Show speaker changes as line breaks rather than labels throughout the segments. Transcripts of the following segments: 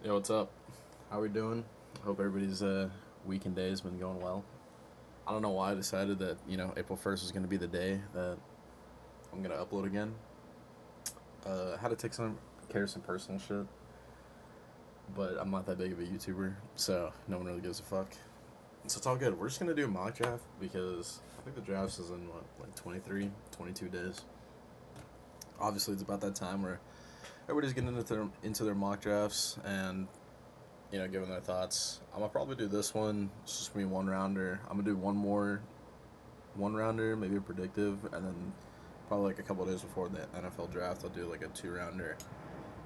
Yo, what's up? How we doing? Hope everybody's week and day has been going well. I don't know why I decided that April 1st is going to be the day that I'm going to upload again. I had to take some care of some personal shit, but I'm not that big of a YouTuber, so no one really gives a fuck. So it's all good. We're just going to do a mock draft because I think the draft is in what, like 23, 22 days. Obviously, it's about that time where everybody's getting into their mock drafts and giving their thoughts. I'm gonna probably do this one. It's just gonna be one rounder. I'm gonna do one more one rounder, maybe a predictive, and then probably like a couple of days before the NFL draft, I'll do like a two rounder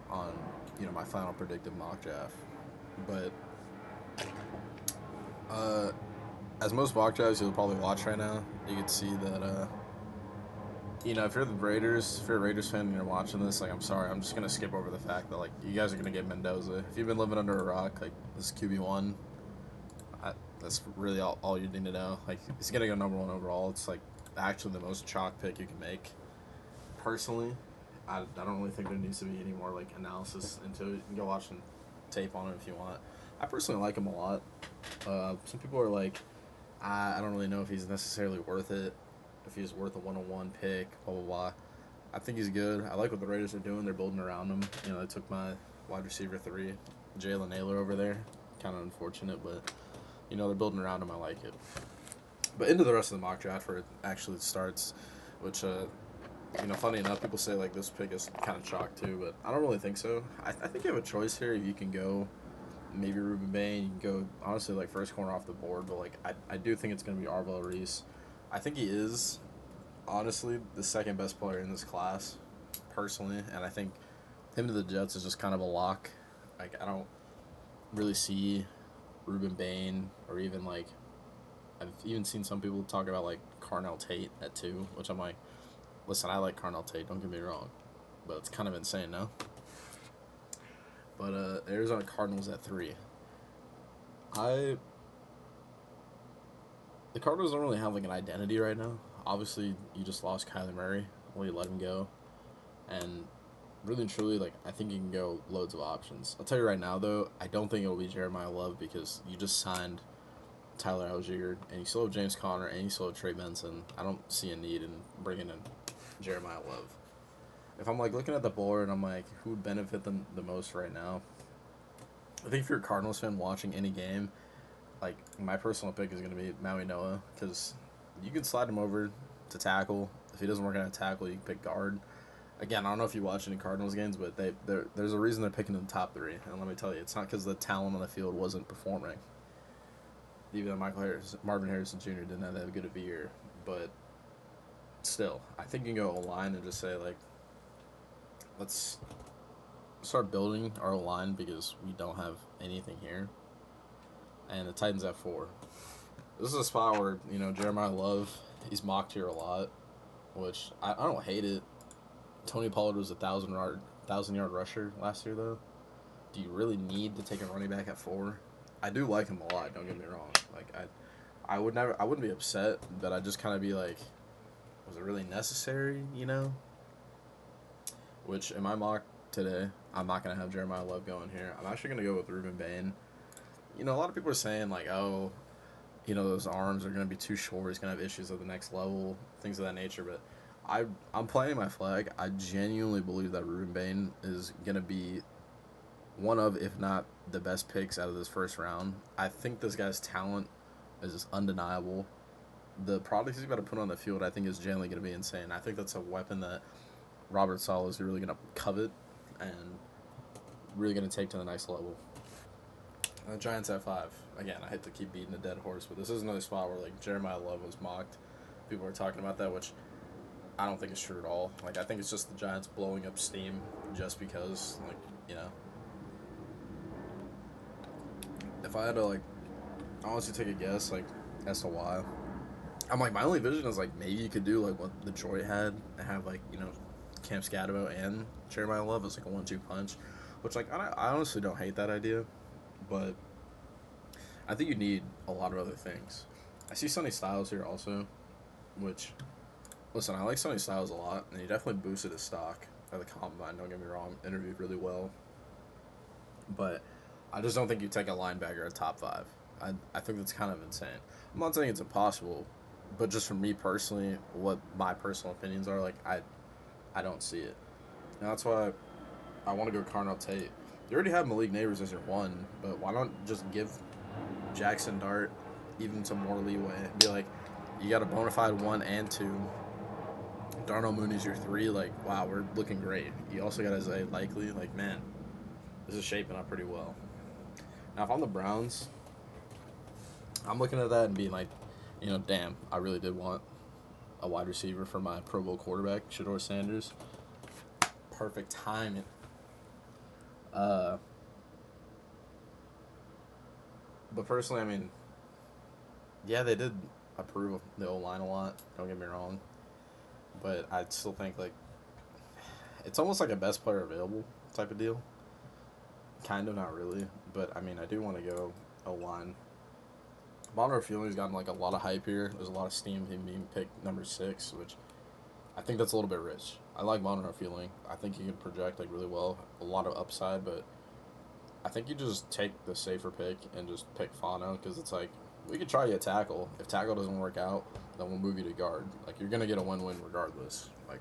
on my final predictive mock draft. But uh, as most mock drafts you'll probably watch right now, you can see that if you're the Raiders, if you're a Raiders fan and you're watching this, like I'm sorry, I'm just gonna skip over the fact that like you guys are gonna get Mendoza. If you've been living under a rock, like this is QB1. That's really all you need to know. Like he's gonna go number one overall. It's like actually the most chalk pick you can make. Personally, I don't really think there needs to be any more like analysis into it. You can go watch some tape on him if you want. I personally like him a lot. Some people are like, I don't really know if he's necessarily worth it. If he's worth a 101 pick, blah blah blah. I think he's good. I like what the Raiders are doing. They're building around him. They took my wide receiver 3, Jalen Naylor over there. Kind of unfortunate, but they're building around him. I like it. But into the rest of the mock draft where it actually starts, which funny enough, people say like this pick is kind of chalk too, but I don't really think so. I think you have a choice here. You can go maybe Ruben Bain. You can go honestly like first corner off the board, but like I do think it's gonna be Arvell Reese. I think he is honestly the second best player in this class, personally, and I think him to the Jets is just kind of a lock. Like I don't really see Ruben Bain or even like I've even seen some people talk about like Carnell Tate at 2, which I'm like, listen, I like Carnell Tate. Don't get me wrong, but it's kind of insane, no? But Arizona Cardinals at 3. I the Cardinals don't really have like an identity right now. Obviously, you just lost Kyler Murray. Well, you let him go, and really and truly, like I think you can go loads of options. I'll tell you right now, though, I don't think it'll be Jeremiah Love because you just signed Tyler Algier, and you still have James Conner, and you still have Trey Benson. I don't see a need in bringing in Jeremiah Love. If I'm like looking at the board and I'm like, who would benefit them the most right now? I think if you're a Cardinals fan watching any game, like my personal pick is going to be Maui Noah because you can slide him over to tackle. If he doesn't work out at tackle, you can pick guard. Again, I don't know if you watch any Cardinals games, but there's a reason they're picking in the top 3. And let me tell you, it's not because the talent on the field wasn't performing. Even though Marvin Harrison Jr. didn't have that good of a year, but still, I think you can go line and just say like, let's start building our line because we don't have anything here. And the Titans at 4. This is a spot where Jeremiah Love, he's mocked here a lot, which I don't hate it. Tony Pollard was a thousand yard rusher last year though. Do you really need to take a running back at 4? I do like him a lot. Don't get me wrong. Like I wouldn't be upset, but I'd just kind of be like, was it really necessary? Which in my mock today, I'm not gonna have Jeremiah Love going here. I'm actually gonna go with Ruben Bain. A lot of people are saying like, oh, those arms are gonna be too short. He's gonna have issues at the next level, things of that nature. But I'm playing my flag. I genuinely believe that Ruben Bain is gonna be one of, if not the best picks out of this first round. I think this guy's talent is just undeniable. The product he's about to put on the field, I think, is generally going to be insane. I think that's a weapon that Robert Saleh is really going to covet and really going to take to the next level. The Giants at 5. Again, I hate to keep beating a dead horse, but this is another spot where like Jeremiah Love was mocked. People are talking about that, which I don't think is true at all. Like I think it's just the Giants blowing up steam just because, like if I had to like honestly take a guess, like as to why, I'm like my only vision is like maybe you could do like what Detroit had and have like Cam Scatterbo and Jeremiah Love as like a 1-2 punch, which like I honestly don't hate that idea, but I think you need a lot of other things. I see Sonny Styles here also, which listen, I like Sonny Styles a lot, and he definitely boosted his stock at the combine. Don't get me wrong, interviewed really well, but I just don't think you take a linebacker at top 5. I think that's kind of insane. I'm not saying it's impossible, but just for me personally, what my personal opinions are, like I don't see it. And that's why I want to go Carnell Tate. You already have Malik Neighbors as your 1, but why not just give Jackson Dart even some more leeway and be like, you got a bona fide 1 and 2. Darnell Mooney's your 3. Like, wow, we're looking great. You also got Isaiah Likely. Like, man, this is shaping up pretty well. Now, if I'm the Browns, I'm looking at that and being like, damn, I really did want a wide receiver for my Pro Bowl quarterback, Shedeur Sanders. Perfect timing. But personally, I mean, yeah, they did approve the O-line a lot. Don't get me wrong. But I still think, like, it's almost like a best player available type of deal. Kind of, not really. But, I mean, I do want to go O-line. Bonner Fielding's gotten, like, a lot of hype here. There's a lot of steam him being picked number 6, which I think that's a little bit rich. I like Bonner Fielding. I think he can project, like, really well. A lot of upside, but I think you just take the safer pick and just pick Fano, because it's like, we could try you a tackle. If tackle doesn't work out, then we'll move you to guard. Like, you're going to get a win-win regardless. Like,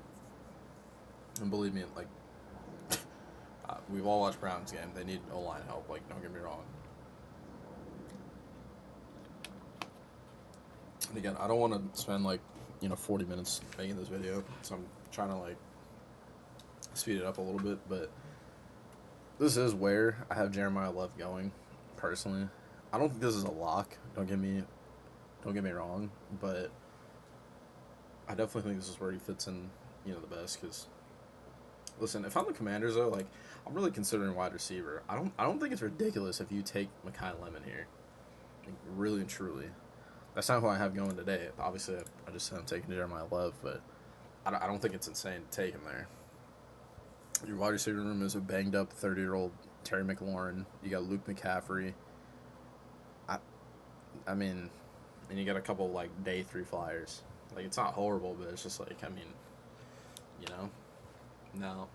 and believe me, like, we've all watched Browns game. They need O-line help. Like, don't get me wrong. And again, I don't want to spend, like, 40 minutes making this video, so I'm trying to, like, speed it up a little bit, but this is where I have Jeremiah Love going, personally. I don't think this is a lock, don't get me wrong, but I definitely think this is where he fits in, the best, because, listen, if I'm the Commanders, though, like, I'm really considering wide receiver. I don't think it's ridiculous if you take Mekhi Lemon here, like, really and truly. That's not who I have going today. Obviously, I just said I'm taking Jeremiah Love, but I don't think it's insane to take him there. Your wide receiver room is a banged-up 30-year-old Terry McLaurin. You got Luke McCaffrey. I mean, and you got a couple, like, day 3 flyers. Like, it's not horrible, but it's just like, I mean, no.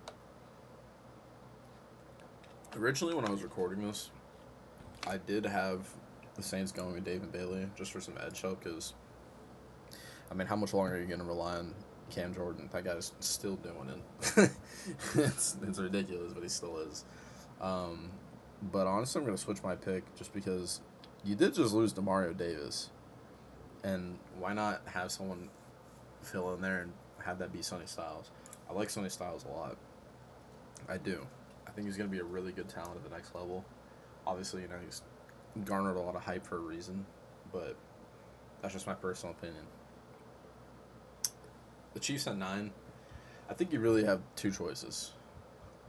Originally, when I was recording this, I did have the Saints going with David Bailey just for some edge help, because, I mean, how much longer are you going to rely on Cam Jordan? That guy's still doing it. it's ridiculous, but he still is. But honestly, I'm going to switch my pick just because you did just lose Demario Davis. And why not have someone fill in there and have that be Sonny Styles? I like Sonny Styles a lot. I do. I think he's going to be a really good talent at the next level. Obviously, he's garnered a lot of hype for a reason, but that's just my personal opinion. The Chiefs at 9, I think you really have 2 choices.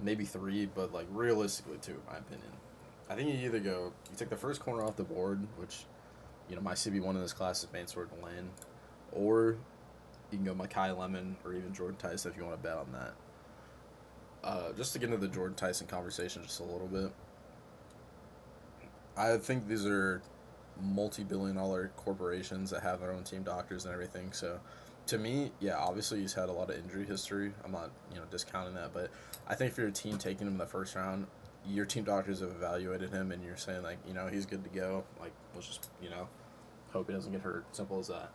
Maybe 3, but, like, realistically 2, in my opinion. I think you either you take the first corner off the board, which, my CB1 in this class is Mansour Delane, or you can go Mekhi Lemon or even Jordan Tyson if you want to bet on that. Just to get into the Jordan Tyson conversation just a little bit, I think these are multi-billion-dollar corporations that have their own team doctors and everything, so to me, yeah, obviously he's had a lot of injury history. I'm not, discounting that, but I think if you're a team taking him in the first round, your team doctors have evaluated him and you're saying, like, he's good to go. Like, let's just, hope he doesn't get hurt. Simple as that.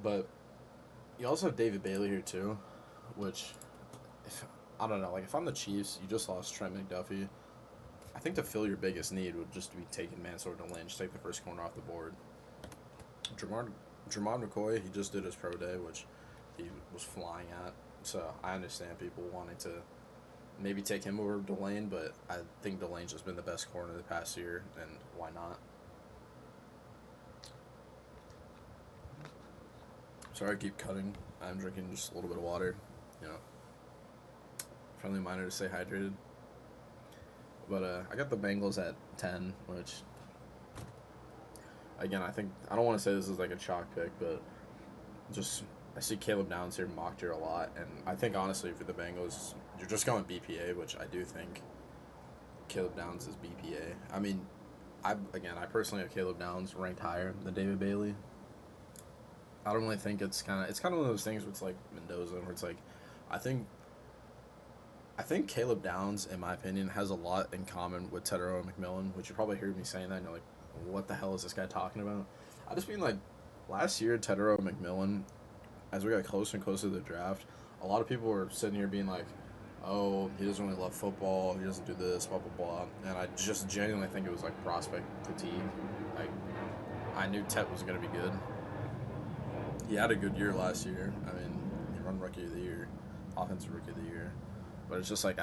But you also have David Bailey here too, which, I don't know, like, if I'm the Chiefs, you just lost Trent McDuffie. I think to fill your biggest need would just be taking Mansour Delane, just take the first corner off the board. Jermon McCoy, he just did his pro day, which he was flying at. So I understand people wanting to maybe take him over Delane, but I think Delane's just been the best corner the past year, and why not? Sorry I keep cutting. I'm drinking just a little bit of water. Friendly reminder to stay hydrated. But I got the Bengals at 10, which, again, I don't want to say this is like a chalk pick, but just I see Caleb Downs here mocked here a lot, and I think honestly for the Bengals, you're just going BPA, which I do think Caleb Downs is BPA. I mean, I personally have Caleb Downs ranked higher than David Bailey. I don't really think it's kind of one of those things where it's like Mendoza, where it's like, I think I think Caleb Downs, in my opinion, has a lot in common with Tetairoa McMillan, which you probably heard me saying that, and you're like, what the hell is this guy talking about? I just mean, like, last year, Tetairoa McMillan, as we got closer and closer to the draft, a lot of people were sitting here being like, oh, he doesn't really love football, he doesn't do this, blah, blah, blah. And I just genuinely think it was, like, prospect fatigue. Like, I knew Tet was going to be good. He had a good year last year. I mean, he won Rookie of the Year, Offensive Rookie of the Year. But it's just like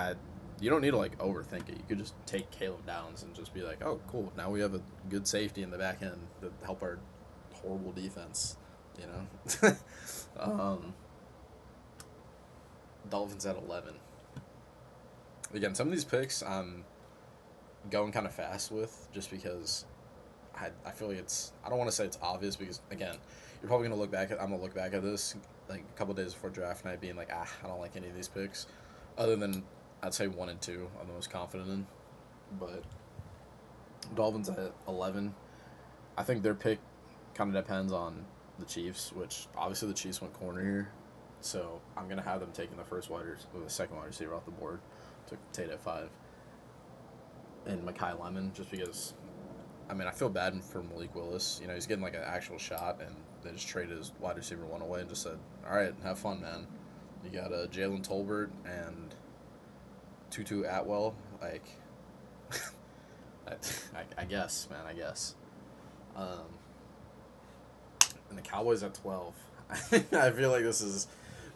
you don't need to like overthink it. You could just take Caleb Downs and just be like, oh, cool. Now we have a good safety in the back end to help our horrible defense. You know. Dolphins at 11. Again, some of these picks I'm going kind of fast with just because I feel like I don't want to say it's obvious because again, you're probably gonna I'm gonna look back at this like a couple days before draft night being like, I don't like any of these picks. Other than I'd say 1 and 2 I'm the most confident in. But Dolphins at 11. I think their pick kind of depends on the Chiefs, which obviously the Chiefs went corner here. So I'm gonna have them taking the second wide receiver off the board. Took Tate at 5. And Mekhi Lemon, just because I mean, I feel bad for Malik Willis. You know, he's getting like an actual shot, and they just traded his wide receiver 1 away and just said, all right, have fun, man. You got Jalen Tolbert and Tutu Atwell. Like, I guess, man, I guess. And the Cowboys at 12. I feel like this is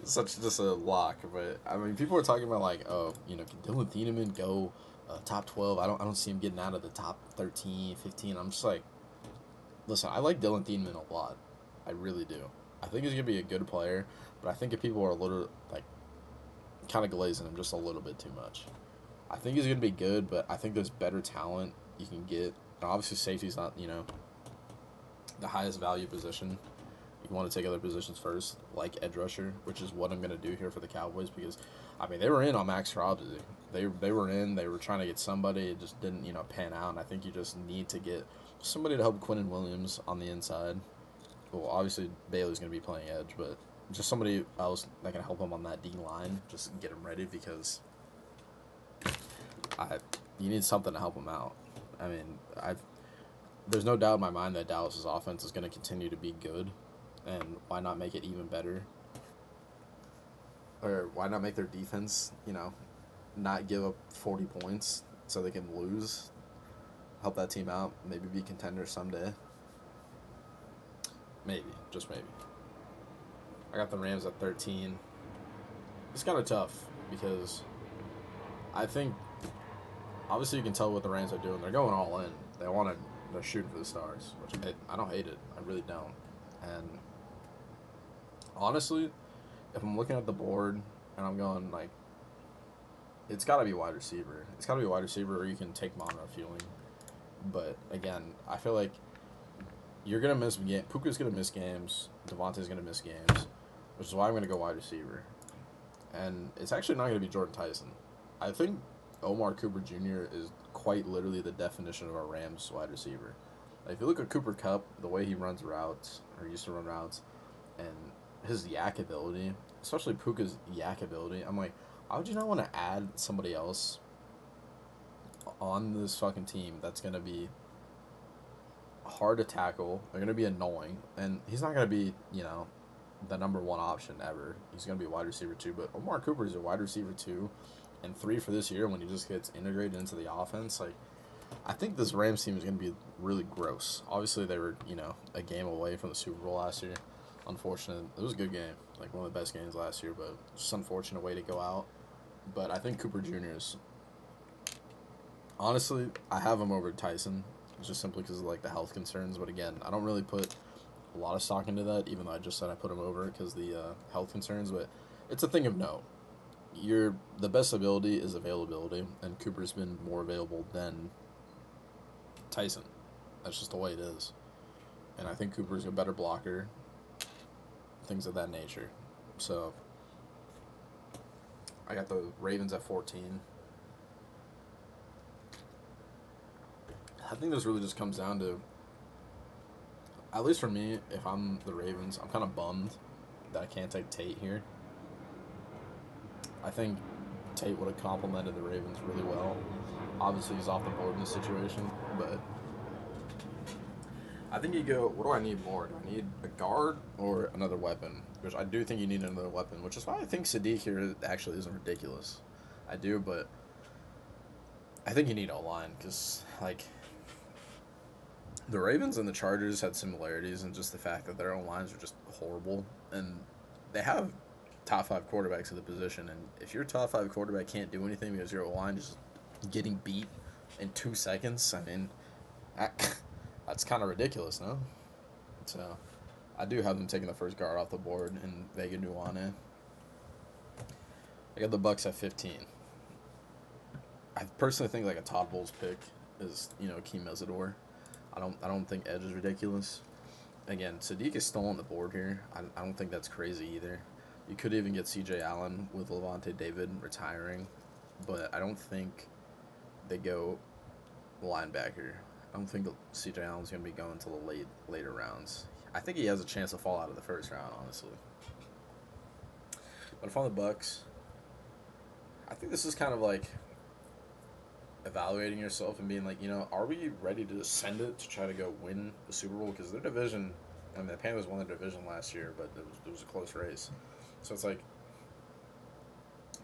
such just a lock, but I mean, people are talking about like, oh, you know, can Dylan Thieneman go top 12? I don't see him getting out of the top 13, 15. I'm just like, listen, I like Dylan Thieneman a lot. I really do. I think he's gonna be a good player, but I think if people are a little like kind of glazing him just a little bit too much. I think he's gonna be good, but I think there's better talent you can get. And obviously, safety's not the highest value position. You want to take other positions first, like edge rusher, which is what I'm going to do here for the Cowboys because, I mean, they were in on Max Crosby. They were in. They were trying to get somebody. It just didn't, pan out. And I think you just need to get somebody to help Quinnen Williams on the inside. Well, obviously, Bailey's going to be playing edge, but just somebody else that can help him on that D line, just get him ready because you need something to help him out. I mean, there's no doubt in my mind that Dallas's offense is going to continue to be good, and why not make it even better? Or why not make their defense, not give up 40 points so they can lose, help that team out, maybe be contenders someday. Maybe, just maybe. I got the Rams at 13. It's kind of tough because I think, obviously you can tell what the Rams are doing. They're going all in. They're shooting for the stars, which I don't hate it. I really don't. And honestly, if I'm looking at the board and I'm going like, it's got to be wide receiver. It's got to be wide receiver, or you can take Monroe Fueling. But again, I feel like you're gonna miss games. Puka's gonna miss games. Devontae's gonna miss games, which is why I'm gonna go wide receiver. And it's actually not gonna be Jordan Tyson. I think Omar Cooper Jr. is quite literally the definition of a Rams wide receiver. Like, if you look at Cooper Kupp, the way he runs routes, or used to run routes, and his yak ability, especially Puka's yak ability, I'm like, why would you not want to add somebody else on this fucking team that's going to be hard to tackle, they're going to be annoying, and he's not going to be, the number one option ever. He's going to be wide receiver 2, but Omar Cooper is a wide receiver 2 and 3 for this year when he just gets integrated into the offense. Like, I think this Rams team is going to be really gross. Obviously, they were, a game away from the Super Bowl last year. Unfortunate. It was a good game, like one of the best games last year, but just an unfortunate way to go out. But I think Cooper Jr. is, honestly, I have him over Tyson, just simply because of like the health concerns. But again, I don't really put a lot of stock into that, even though I just said I put him over because the health concerns. But it's a thing of note. The best ability is availability, and Cooper's been more available than Tyson. That's just the way it is. And I think Cooper's a better blocker, things of that nature. So I got the Ravens at 14. I think this really just comes down to, at least for me, if I'm the Ravens, I'm kind of bummed that I can't take Tate here. I think Tate would have complemented the Ravens really well. Obviously, he's off the board in this situation, but I think you go, what do I need more? Do I need a guard or another weapon? Which I do think you need another weapon, which is why I think Sadiq here actually isn't ridiculous. I do, but I think you need O-line because, like, the Ravens and the Chargers had similarities in just the fact that their O-lines are just horrible, and they have top 5 quarterbacks at the position, and if your top 5 quarterback can't do anything because your O-line is getting beat in 2 seconds, I mean, that's kind of ridiculous, no? So, I do have them taking the first guard off the board in Vega Nuane. I got the Bucks at 15. I personally think like a Todd Bowles pick is, Akeem Mesidor. I don't think edge is ridiculous. Again, Sadiq is still on the board here. I don't think that's crazy either. You could even get C.J. Allen with Levante David retiring, but I don't think they go linebacker. I don't think C.J. Allen's going to be going until the later rounds. I think he has a chance to fall out of the first round, honestly. But if I'm the Bucks, I think this is kind of like evaluating yourself and being like, are we ready to send it to try to go win the Super Bowl? Because their division, I mean, the Panthers won their division last year, but it was a close race. So it's like,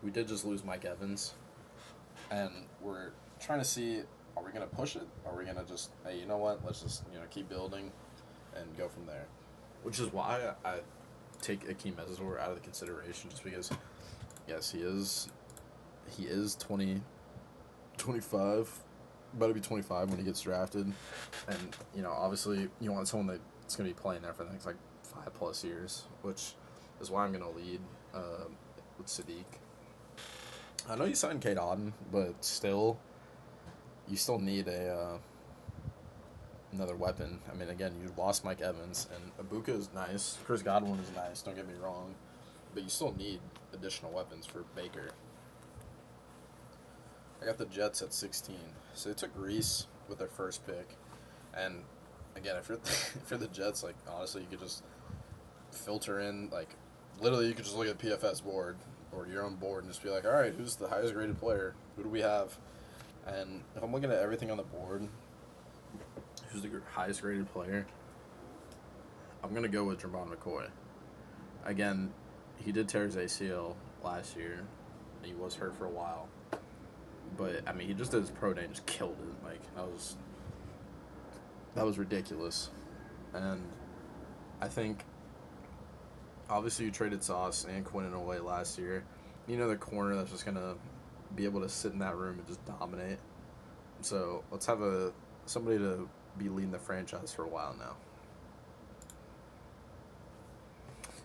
we did just lose Mike Evans, and we're trying to see, are we going to push it? Are we going to just, hey, you know what, let's just, keep building and go from there? Which is why I take Akeem Mesidor out of the consideration, just because, yes, he is 25, about to be 25 when he gets drafted, and obviously you want someone that's going to be playing there for the next like 5+ years, which is why I'm going to lead with Sadiq. I know you signed Kate Auden, but still, you still need another weapon. I mean, again, you lost Mike Evans, and Ibuka is nice. Chris Godwin is nice. Don't get me wrong, but you still need additional weapons for Baker. I got the Jets at 16. So they took Reese with their first pick. And again, if you're the Jets, like, honestly, you could just filter in, like, literally you could just look at PFS board or your own board and just be like, all right, who's the highest graded player? Who do we have? And if I'm looking at everything on the board, who's the highest graded player, I'm going to go with Jermon McCoy. Again, he did tear his ACL last year. He was hurt for a while. But, I mean, he just did his pro day and just killed it. Like, that was ridiculous. And I think, obviously, you traded Sauce and Quinnen away last year. The corner that's just going to be able to sit in that room and just dominate. So, let's have somebody to be leading the franchise for a while now.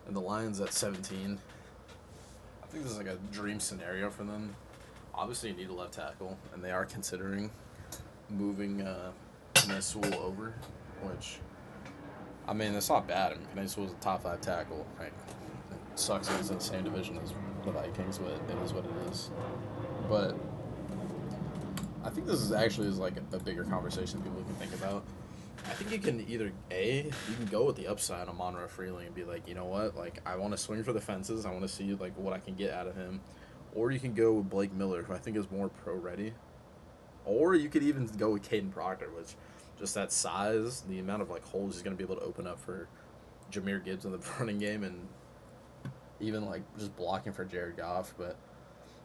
And the Lions at 17. I think this is like a dream scenario for them. Obviously, you need a left tackle, and they are considering moving Penei Sewell over, which, I mean, it's not bad. I mean, Penei Sewell's a top 5 tackle. Right? It sucks that he's in the same division as the Vikings, but it is what it is. But I think this is actually like a bigger conversation people can think about. I think you can either, you can go with the upside on Monroe Freeling and be like, you know what, like, I want to swing for the fences. I want to see, like, what I can get out of him. Or you can go with Blake Miller, who I think is more pro-ready. Or you could even go with Caden Proctor, which just that size, the amount of, like, holes he's going to be able to open up for Jahmyr Gibbs in the running game and even, like, just blocking for Jared Goff. But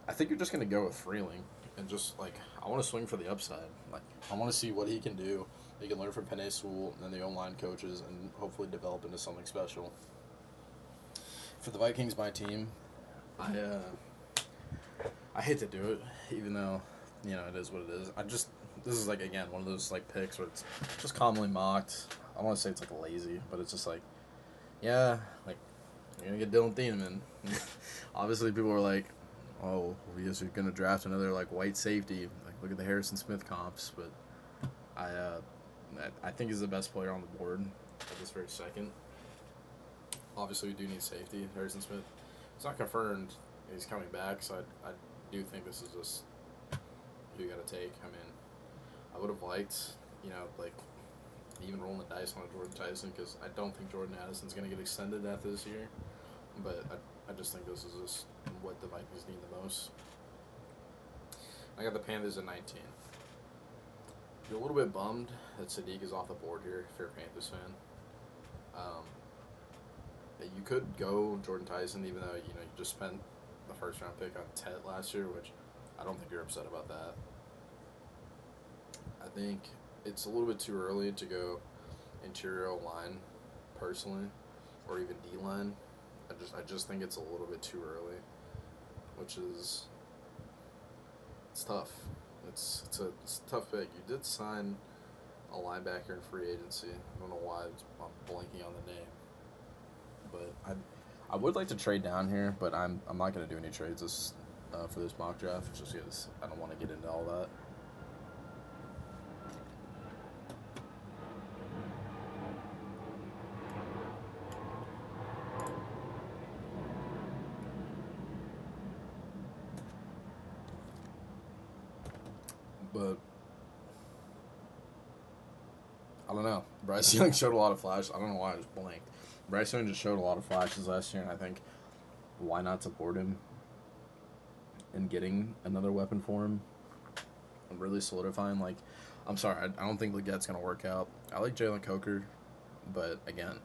I think you're just going to go with Freeling and just, like, I want to swing for the upside. Like, I want to see what he can do. He can learn from Penei Sewell and the O-line coaches and hopefully develop into something special. For the Vikings, my team, I hate to do it, even though, it is what it is. This is, like, again, one of those, like, picks where it's just commonly mocked. I want to say it's, like, lazy, but it's just, like, yeah, like, you're going to get Dylan Thieneman. Obviously, people are like, oh, we guess you're going to draft another, like, white safety. Like, look at the Harrison Smith comps, but I think he's the best player on the board at this very second. Obviously, we do need safety. Harrison Smith, it's not confirmed he's coming back, so I do think this is just who you got to take. I mean, I would have liked, like, even rolling the dice on a Jordan Tyson, because I don't think Jordan Addison's going to get extended after this year. But I just think this is just what the Vikings need the most. I got the Panthers at 19. You're a little bit bummed that Sadiq is off the board here if you're a Panthers fan. Um, you could go Jordan Tyson, even though you just spent the first round pick on Tet last year, which I don't think you're upset about that. I think it's a little bit too early to go interior line, personally, or even D line. I just think it's a little bit too early, which is it's tough. It's a tough pick. You did sign a linebacker in free agency. I don't know why I'm blanking on the name, but I would like to trade down here, but I'm not going to do any trades for this mock draft just because I don't want to get into all that. But I don't know. Bryce Young showed a lot of flashes. I don't know why I just blanked. Bryce Young just showed a lot of flashes last year, and I think why not support him in getting another weapon for him and really solidifying. Like, I'm sorry, I don't think Legette's going to work out. I like Jalen Coker, but again,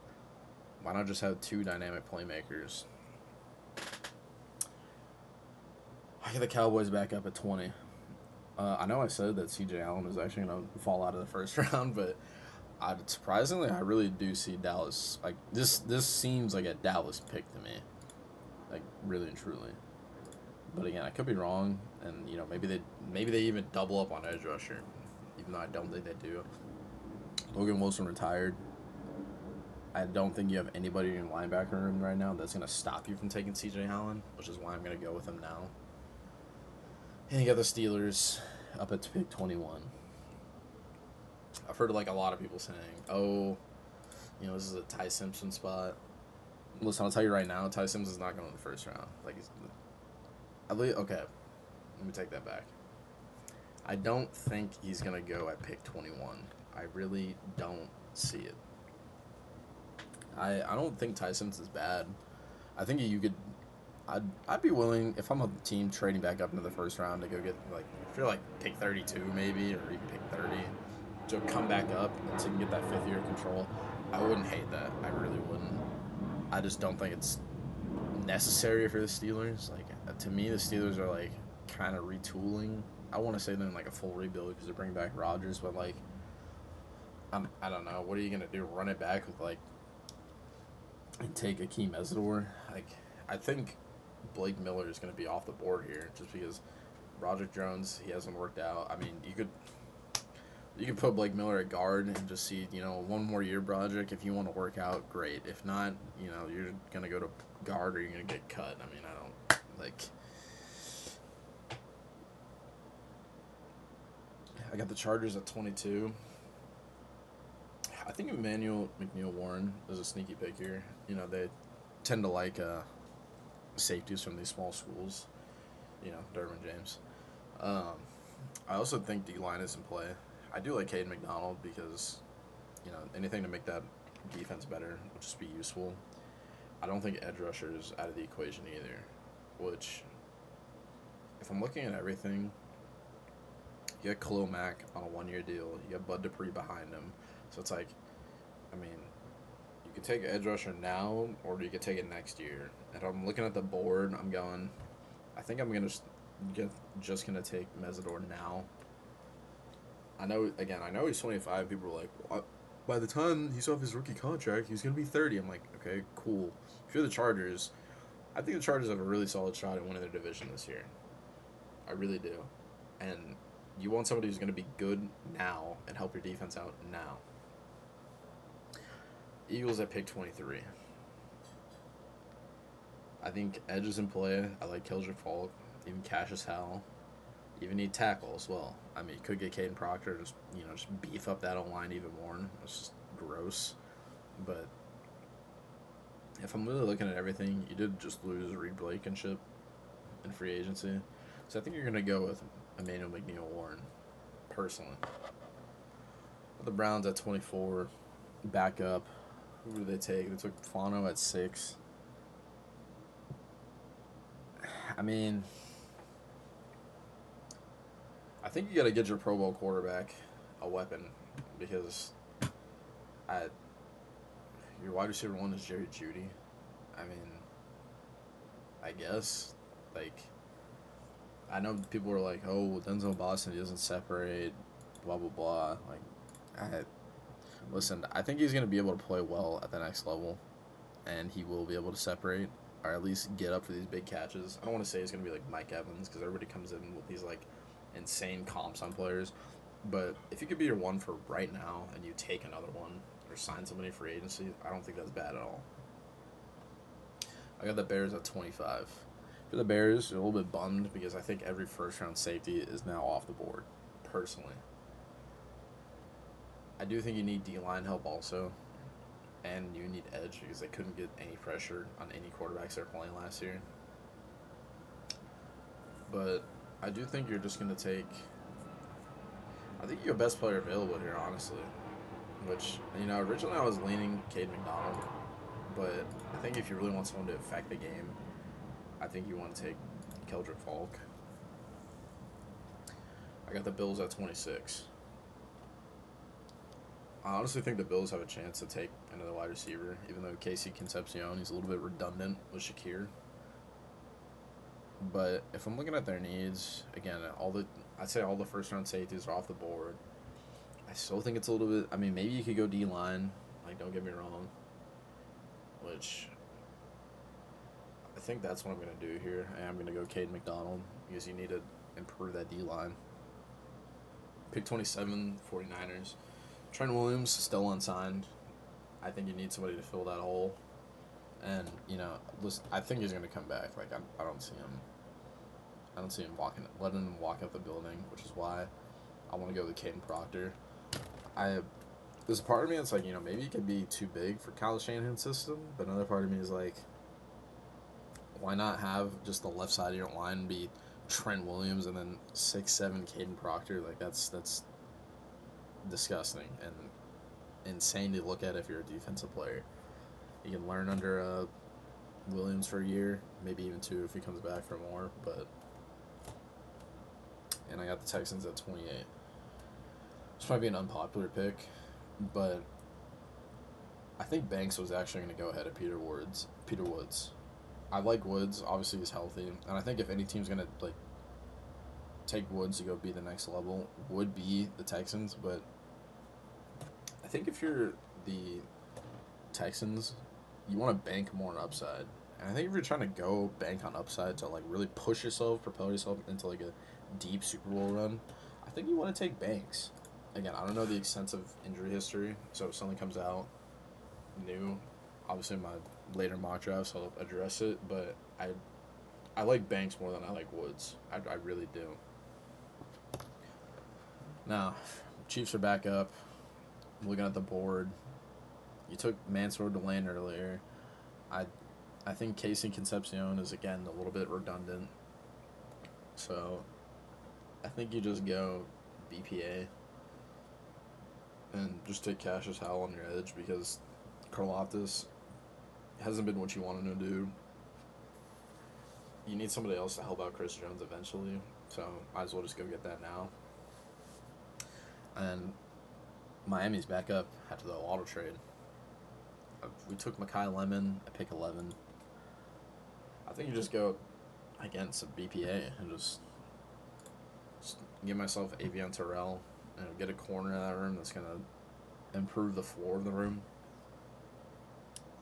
why not just have two dynamic playmakers? I get the Cowboys back up at 20. I know I said that C.J. Allen is actually going to fall out of the first round, but surprisingly, I really do see Dallas. Like, this seems like a Dallas pick to me. Like, really and truly. But again, I could be wrong, and maybe they even double up on edge rusher, even though I don't think they do. Logan Wilson retired. I don't think you have anybody in your linebacker room right now that's gonna stop you from taking C.J. Allen, which is why I'm gonna go with him now. And you got the Steelers up at pick 21. I've heard like a lot of people saying, "Oh, this is a Ty Simpson spot." Listen, I'll tell you right now, Ty Simpson is not going in the first round. Like okay, let me take that back. I don't think he's going to go at pick 21. I really don't see it. I don't think Ty Simpson is bad. I think you could. I'd be willing, if I'm a team trading back up into the first round, to go get, like, if you're like pick 32 maybe, or even pick 30, to come back up so you can get that fifth year of control. I wouldn't hate that. I really wouldn't. I just don't think it's necessary for the Steelers. Like, to me, the Steelers are like kind of retooling. I want to say they're in like a full rebuild because they're bringing back Rodgers, but like, I don't know. What are you gonna do? Run it back with like, and take Akeem Mesidor? Like, I think Blake Miller is gonna be off the board here just because Roderick Jones, he hasn't worked out. I mean, you could put Blake Miller at guard and just see, one more year, Broderick. If you want to work out, great. If not, you're going to go to guard or you're going to get cut. I mean, I don't, like... I got the Chargers at 22. I think Emmanuel McNeil-Warren is a sneaky pick here. They tend to like safeties from these small schools. Derwin James. I also think D-line is in play. I do like Caden McDonald because, anything to make that defense better would just be useful. I don't think edge rusher is out of the equation either, which, if I'm looking at everything, you got Khalil Mack on a one-year deal. You got Bud Dupree behind him. So it's like, I mean, you can take edge rusher now or you could take it next year. And I'm looking at the board, I'm going, I think I'm going to just going to take Mesidor now. I know he's 25. People are like, well, by the time he's off his rookie contract, he's going to be 30. I'm like, okay, cool. If you're the Chargers, I think the Chargers have a really solid shot at winning their division this year. I really do. And you want somebody who's going to be good now and help your defense out now. Eagles at pick 23. I think edge is in play. I like Kildrick Falk, even Cassius Howell. Even need tackle as well. I mean, you could get Caden Proctor, just beef up that O-line even more. It's just gross. But if I'm really looking at everything, you did just lose Reed Blankenship in free agency. So I think you're going to go with Emmanuel McNeil-Warren, personally. The Browns at 24, back up. Who did they take? They took Fano at 6. I mean, I think you got to get your Pro Bowl quarterback a weapon because I, your wide receiver one is Jerry Jeudy. I mean, I guess like I know people are like, oh, Denzel Boston, he doesn't separate, blah blah blah. Like, I listen. I think he's gonna be able to play well at the next level, and he will be able to separate or at least get up for these big catches. I don't want to say he's gonna be like Mike Evans because everybody comes in with these like insane comps on players. But if you could be your one for right now and you take another one or sign somebody for agency, I don't think that's bad at all. I got the Bears at 25. For the Bears, you're a little bit bummed because I think every first round safety is now off the board, personally. I do think you need D line help also, and you need edge because they couldn't get any pressure on any quarterbacks they're playing last year. But I do think you're just going to take. I think you're best player available here, honestly. Which, originally I was leaning Cade McDonald, but I think if you really want someone to affect the game, I think you want to take Keldrick Falk. I got the Bills at 26. I honestly think the Bills have a chance to take another wide receiver, even though Casey Concepcion, he's a little bit redundant with Shakir. But if I'm looking at their needs, again, I'd say all the first round safeties are off the board. I still think it's a little bit. I mean, maybe you could go D line. Like, don't get me wrong. Which I think that's what I'm going to do here. I am going to go Cade McDonald because you need to improve that D line. Pick 27, 49ers. Trent Williams still unsigned. I think you need somebody to fill that hole. And, listen, I think he's going to come back. Like, I don't see him. I don't see him letting him walk out the building, which is why I want to go with Caden Proctor. There's a part of me that's like, maybe he could be too big for Kyle Shanahan's system, but another part of me is like, why not have just the left side of your line be Trent Williams and then 6'7" Caden Proctor? Like, that's disgusting and insane to look at if you're a defensive player. You can learn under Williams for a year, maybe even 2 if he comes back for more, but... And I got the Texans at 28. This might be an unpopular pick, but I think Banks was actually going to go ahead of Peter Woods. I like Woods. Obviously, he's healthy, and I think if any team's going to take Woods to go be the next level, would be the Texans. But I think if you're the Texans, you want to bank more on upside. And I think if you're trying to go bank on upside to really push yourself, propel yourself into a deep Super Bowl run, I think you want to take Banks. Again, I don't know the extensive injury history, so if something comes out new, obviously in my later mock drafts I'll address it, but I like Banks more than I like Woods. I really do. Now, Chiefs are back up. I'm looking at the board. You took Mansour Delane earlier. I think Casey Concepcion is, again, a little bit redundant. So, I think you just go BPA and just take Cassius Howell on your edge because Karlaftis hasn't been what you wanted him to do. You need somebody else to help out Chris Jones eventually, so might as well just go get that now. And Miami's back up after the auto trade. We took Mekhi Lemon at pick 11. I think you just go against a BPA and just give myself Avion Terrell and get a corner in that room that's going to improve the floor of the room.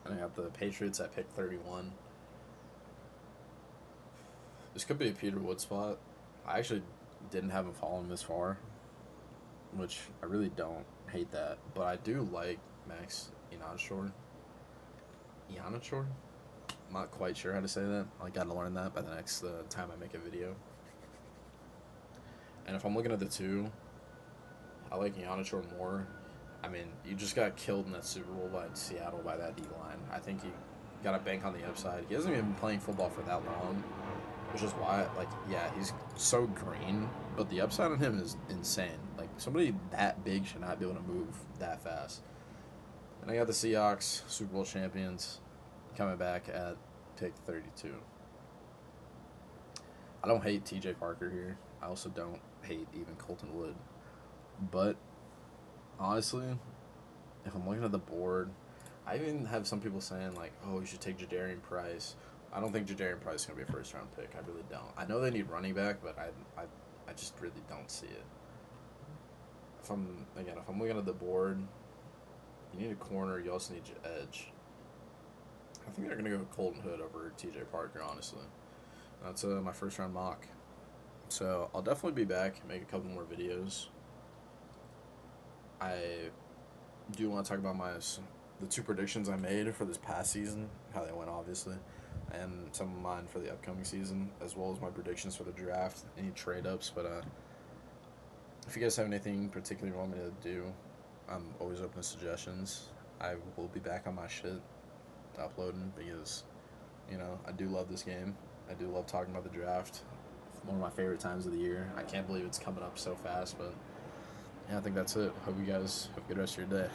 And I got the Patriots at pick 31. This could be a Peter Wood spot. I actually didn't have him falling this far, which I really don't hate that. But I do like Max Ianachor. I'm not quite sure how to say that. I got to learn that by the next time I make a video. And if I'm looking at the two, I like Ianachor more. I mean, you just got killed in that Super Bowl by Seattle by that D-line. I think you got to bank on the upside. He hasn't even been playing football for that long, which is why, he's so green, but the upside on him is insane. Somebody that big should not be able to move that fast. And I got the Seahawks, Super Bowl champions, coming back at pick 32. I don't hate TJ Parker here. I also don't hate even Colton Wood. But honestly, if I'm looking at the board, I even have some people saying like, "Oh, you should take Jadarian Price." I don't think Jadarian Price is gonna be a first round pick. I really don't. I know they need running back, but I just really don't see it. If I'm looking at the board, you need a corner. You also need your edge. I think they're gonna go with Colton Hood over T.J. Parker. Honestly, that's my first round mock. So I'll definitely be back, make a couple more videos. I do want to talk about the two predictions I made for this past season, how they went obviously, and some of mine for the upcoming season, as well as my predictions for the draft, any trade ups. But if you guys have anything particular you want me to do, I'm always open to suggestions. I will be back on my shit uploading because, I do love this game. I do love talking about the draft. One of my favorite times of the year. I can't believe it's coming up so fast, but yeah, I think that's it. Hope you guys have a good rest of your day.